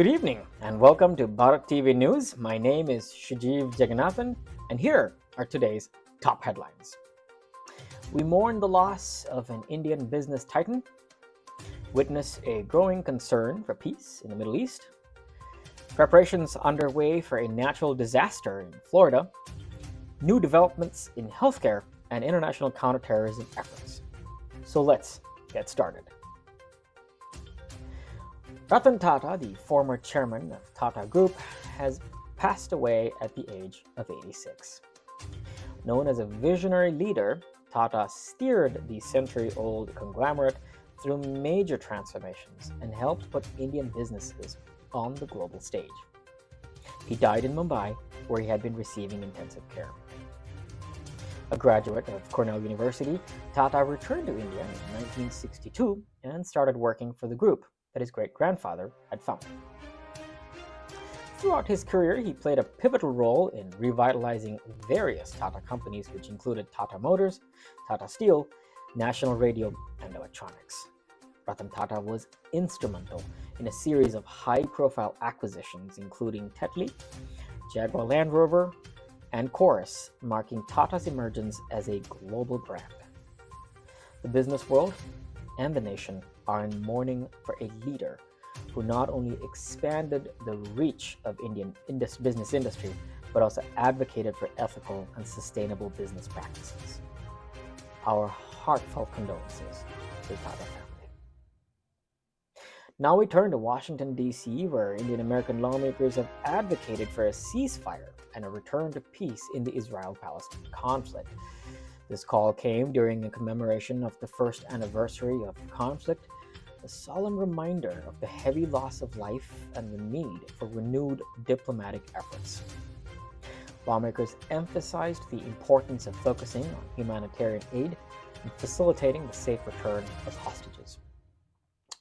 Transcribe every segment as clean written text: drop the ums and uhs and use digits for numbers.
Good evening and welcome to Bharat TV News. My name is Shajiv Jagannathan and here are today's top headlines. We mourn the loss of an Indian business titan, witness a growing concern for peace in the Middle East, preparations underway for a natural disaster in Florida, new developments in healthcare, and international counterterrorism efforts. So let's get started. Ratan Tata, the former chairman of Tata Group, has passed away at the age of 86. Known as a visionary leader, Tata steered the century-old conglomerate through major transformations and helped put Indian businesses on the global stage. He died in Mumbai, where he had been receiving intensive care. A graduate of Cornell University, Tata returned to India in 1962 and started working for the group that his great-grandfather had founded. Throughout his career, he played a pivotal role in revitalizing various Tata companies, which included Tata Motors, Tata Steel, National Radio, and Electronics. Ratan Tata was instrumental in a series of high-profile acquisitions, including Tetley, Jaguar Land Rover, and Chorus, marking Tata's emergence as a global brand. The business world and the nation are in mourning for a leader who not only expanded the reach of Indian business industry, but also advocated for ethical and sustainable business practices. Our heartfelt condolences to the Tata family. Now we turn to Washington, D.C., where Indian-American lawmakers have advocated for a ceasefire and a return to peace in the Israel-Palestine conflict. This call came during a commemoration of the first anniversary of the conflict, a solemn reminder of the heavy loss of life and the need for renewed diplomatic efforts. Lawmakers emphasized the importance of focusing on humanitarian aid and facilitating the safe return of hostages.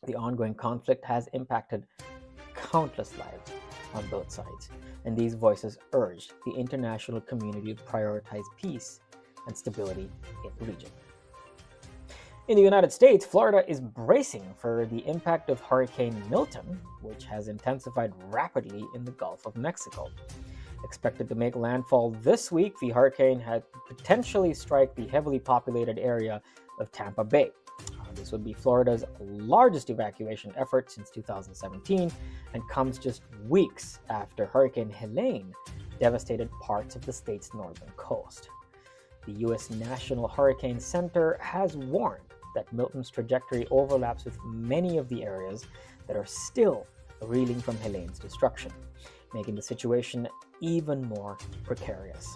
The ongoing conflict has impacted countless lives on both sides, and these voices urged the international community to prioritize peace and stability in the region. In the United States, Florida is bracing for the impact of Hurricane Milton, which has intensified rapidly in the Gulf of Mexico. Expected to make landfall this week, the hurricane had potentially strike the heavily populated area of Tampa Bay. This would be Florida's largest evacuation effort since 2017 and comes just weeks after Hurricane Helene devastated parts of the state's northern coast. The U.S. National Hurricane Center has warned that Milton's trajectory overlaps with many of the areas that are still reeling from Helene's destruction, making the situation even more precarious.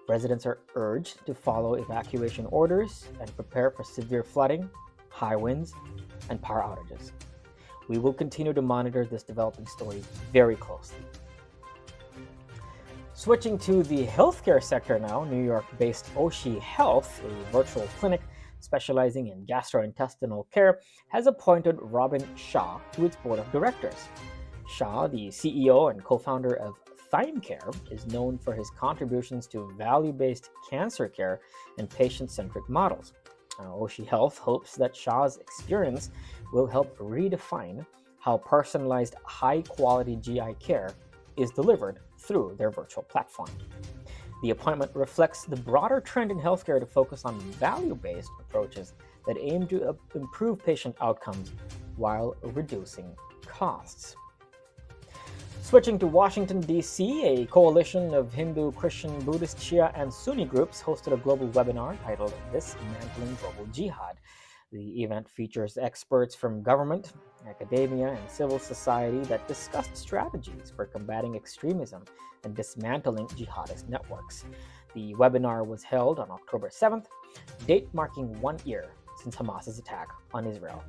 Residents are urged to follow evacuation orders and prepare for severe flooding, high winds, and power outages. We will continue to monitor this developing story very closely. Switching to the healthcare sector now, New York-based Oshi Health, a virtual clinic specializing in gastrointestinal care, has appointed Robin Shah to its board of directors. Shah, the CEO and co-founder of ThymeCare, is known for his contributions to value-based cancer care and patient-centric models. Oshi Health hopes that Shah's experience will help redefine how personalized, high-quality GI care is delivered through their virtual platform. The appointment reflects the broader trend in healthcare to focus on value-based approaches that aim to improve patient outcomes while reducing costs. Switching to Washington, D.C., a coalition of Hindu, Christian, Buddhist, Shia, and Sunni groups hosted a global webinar titled Dismantling Global Jihad. The event features experts from government, academia, and civil society that discussed strategies for combating extremism and dismantling jihadist networks. The webinar was held on October 7th, date marking 1 year since Hamas's attack on Israel,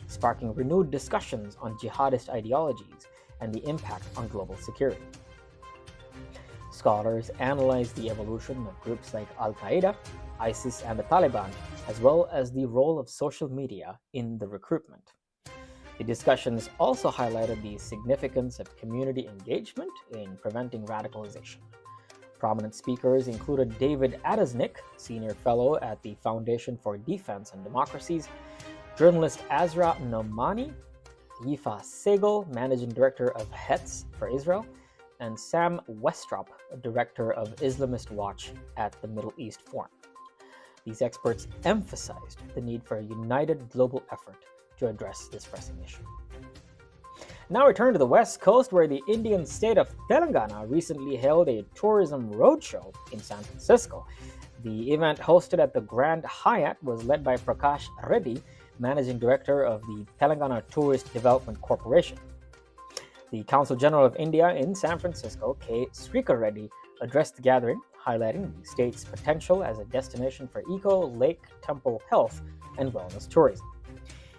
sparking renewed discussions on jihadist ideologies and the impact on global security. Scholars analyzed the evolution of groups like Al-Qaeda, ISIS, and the Taliban, as well as the role of social media in the recruitment. The discussions also highlighted the significance of community engagement in preventing radicalization. Prominent speakers included David Adasnik, Senior Fellow at the Foundation for Defense and Democracies, journalist Azra Nomani, Yifa Segal, Managing Director of HETS for Israel, and Sam Westrop, Director of Islamist Watch at the Middle East Forum. These experts emphasized the need for a united global effort to address this pressing issue. Now return to the West Coast, where the Indian state of Telangana recently held a tourism roadshow in San Francisco. The event, hosted at the Grand Hyatt, was led by Prakash Reddy, Managing Director of the Telangana Tourist Development Corporation. The Consul General of India in San Francisco, K. Srikar Reddy, addressed the gathering, highlighting the state's potential as a destination for eco, lake, temple health, and wellness tourism.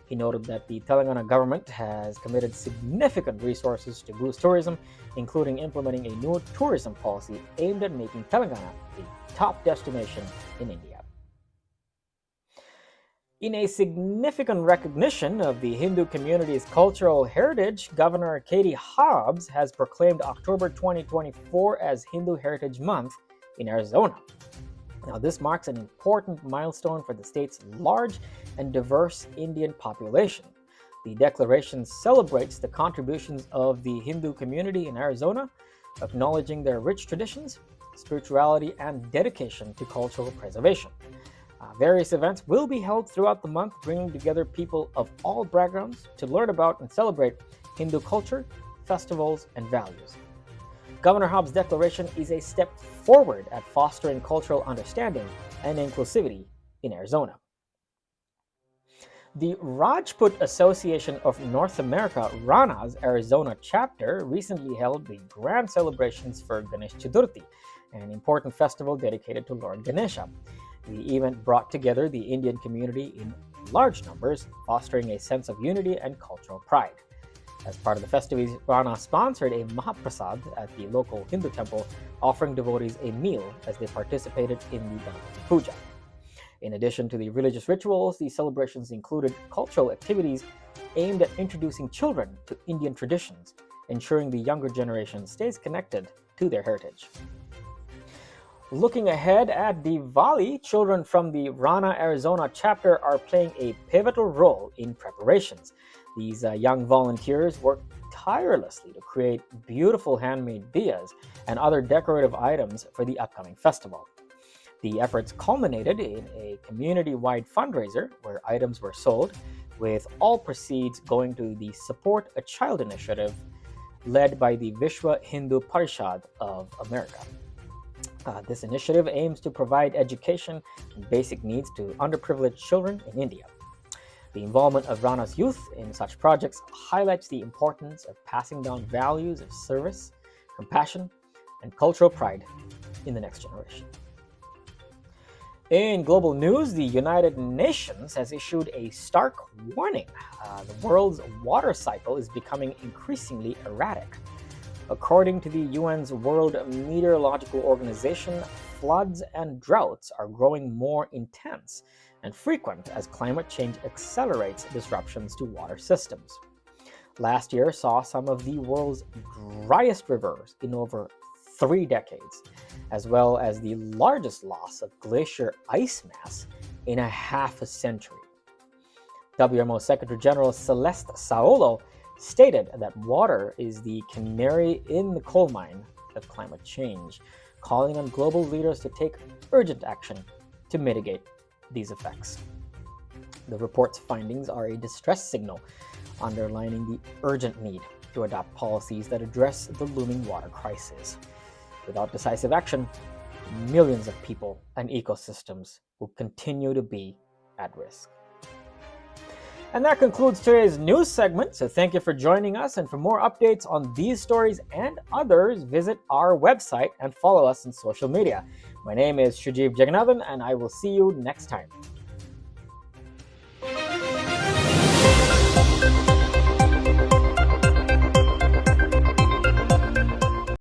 He noted that the Telangana government has committed significant resources to boost tourism, including implementing a new tourism policy aimed at making Telangana the top destination in India. In a significant recognition of the Hindu community's cultural heritage, Governor Katie Hobbs has proclaimed October 2024 as Hindu Heritage Month in Arizona. Now, this marks an important milestone for the state's large and diverse Indian population. The declaration celebrates the contributions of the Hindu community in Arizona, acknowledging their rich traditions, spirituality, and dedication to cultural preservation. Various events will be held throughout the month, bringing together people of all backgrounds to learn about and celebrate Hindu culture, festivals, and values. Governor Hobbs' declaration is a step forward at fostering cultural understanding and inclusivity in Arizona. The Rajput Association of North America, RANA's Arizona chapter, recently held the grand celebrations for Ganesh Chaturthi, an important festival dedicated to Lord Ganesha. The event brought together the Indian community in large numbers, fostering a sense of unity and cultural pride. As part of the festivities, Rana sponsored a Mahaprasad at the local Hindu temple, offering devotees a meal as they participated in the Ganapati Puja. In addition to the religious rituals, the celebrations included cultural activities aimed at introducing children to Indian traditions, ensuring the younger generation stays connected to their heritage. Looking ahead at Diwali, children from the Rana, Arizona chapter are playing a pivotal role in preparations. These young volunteers work tirelessly to create beautiful handmade diyas and other decorative items for the upcoming festival. The efforts culminated in a community-wide fundraiser where items were sold, with all proceeds going to the Support a Child initiative led by the Vishwa Hindu Parishad of America. This initiative aims to provide education and basic needs to underprivileged children in India. The involvement of Rana's youth in such projects highlights the importance of passing down values of service, compassion, and cultural pride in the next generation. In global news, the United Nations has issued a stark warning. The world's water cycle is becoming increasingly erratic. According to the UN's World Meteorological Organization, floods and droughts are growing more intense and frequent as climate change accelerates disruptions to water systems. Last year saw some of the world's driest rivers in over 3 decades, as well as the largest loss of glacier ice mass in a half a century. WMO Secretary General Celeste Saolo stated that water is the canary in the coal mine of climate change, calling on global leaders to take urgent action to mitigate these effects. The report's findings are a distress signal, underlining the urgent need to adopt policies that address the looming water crisis. Without decisive action, millions of people and ecosystems will continue to be at risk. And that concludes today's news segment, so thank you for joining us, and for more updates on these stories and others, visit our website and follow us on social media. My name is Shujeev Jagannathan, and I will see you next time.